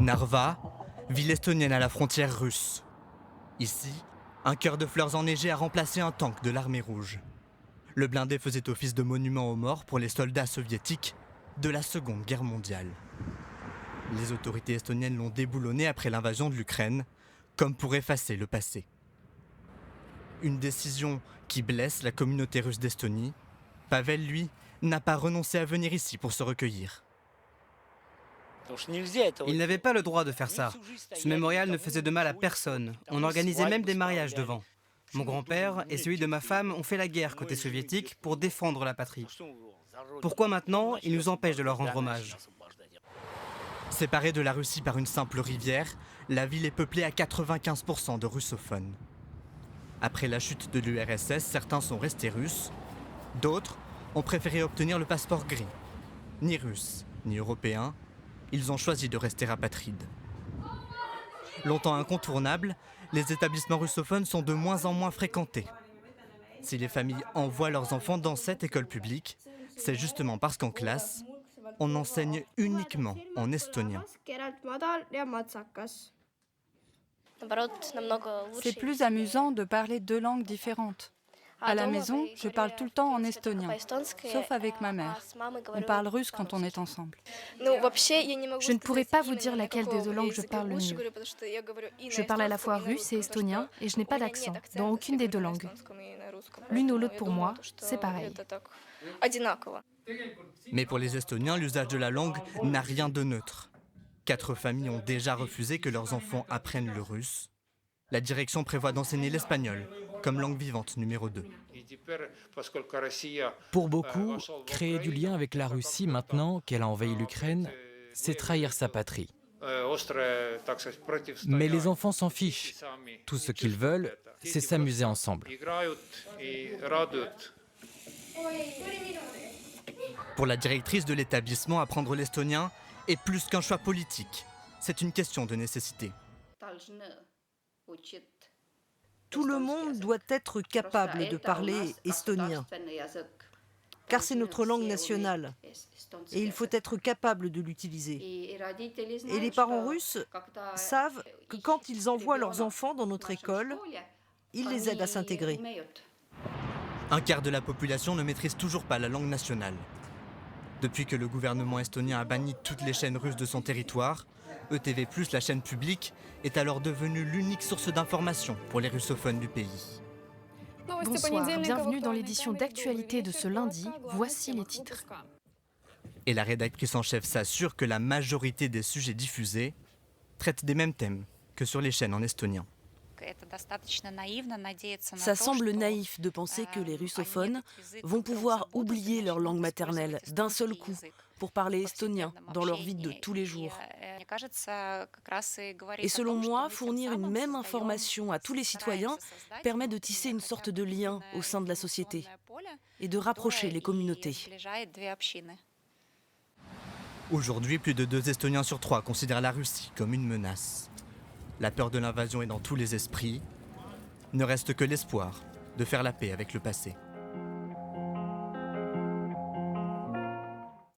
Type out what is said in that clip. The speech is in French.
Narva, ville estonienne à la frontière russe. Ici, un chœur de fleurs enneigées a remplacé un tank de l'armée rouge. Le blindé faisait office de monument aux morts pour les soldats soviétiques de la Seconde Guerre mondiale. Les autorités estoniennes l'ont déboulonné après l'invasion de l'Ukraine, comme pour effacer le passé. Une décision qui blesse la communauté russe d'Estonie. Pavel, lui, n'a pas renoncé à venir ici pour se recueillir. Il n'avait pas le droit de faire ça. Ce mémorial ne faisait de mal à personne. On organisait même des mariages devant. Mon grand-père et celui de ma femme ont fait la guerre côté soviétique pour défendre la patrie. Pourquoi maintenant il nous empêche de leur rendre hommage? Séparée de la Russie par une simple rivière, la ville est peuplée à 95% de russophones. Après la chute de l'URSS, certains sont restés russes, d'autres ont préféré obtenir le passeport gris. Ni russes, ni européens, ils ont choisi de rester apatrides. Longtemps incontournables, les établissements russophones sont de moins en moins fréquentés. Si les familles envoient leurs enfants dans cette école publique, c'est justement parce qu'en classe, on enseigne uniquement en estonien. C'est plus amusant de parler deux langues différentes. À la maison, je parle tout le temps en estonien, sauf avec ma mère. On parle russe quand on est ensemble. Je ne pourrais pas vous dire laquelle des deux langues je parle le mieux. Je parle à la fois russe et estonien et je n'ai pas d'accent dans aucune des deux langues. L'une ou l'autre pour moi, c'est pareil. Mais pour les Estoniens, l'usage de la langue n'a rien de neutre. 4 familles ont déjà refusé que leurs enfants apprennent le russe. La direction prévoit d'enseigner l'espagnol comme langue vivante numéro 2. Pour beaucoup, créer du lien avec la Russie maintenant qu'elle a envahi l'Ukraine, c'est trahir sa patrie. Mais les enfants s'en fichent. Tout ce qu'ils veulent, c'est s'amuser ensemble. Pour la directrice de l'établissement, apprendre l'estonien est plus qu'un choix politique. C'est une question de nécessité. Tout le monde doit être capable de parler estonien, car c'est notre langue nationale, et il faut être capable de l'utiliser. Et les parents russes savent que quand ils envoient leurs enfants dans notre école, ils les aident à s'intégrer. Un quart de la population ne maîtrise toujours pas la langue nationale. Depuis que le gouvernement estonien a banni toutes les chaînes russes de son territoire, ETV+, la chaîne publique, est alors devenue l'unique source d'information pour les russophones du pays. Bonsoir, bienvenue dans l'édition d'actualité de ce lundi. Voici les titres. Et la rédactrice en chef s'assure que la majorité des sujets diffusés traitent des mêmes thèmes que sur les chaînes en estonien. Ça semble naïf de penser que les russophones vont pouvoir oublier leur langue maternelle d'un seul coup pour parler estonien dans leur vie de tous les jours. Et selon moi, fournir une même information à tous les citoyens permet de tisser une sorte de lien au sein de la société et de rapprocher les communautés. Aujourd'hui, plus de 2 Estoniens sur 3 considèrent la Russie comme une menace. La peur de l'invasion est dans tous les esprits. Ne reste que l'espoir de faire la paix avec le passé.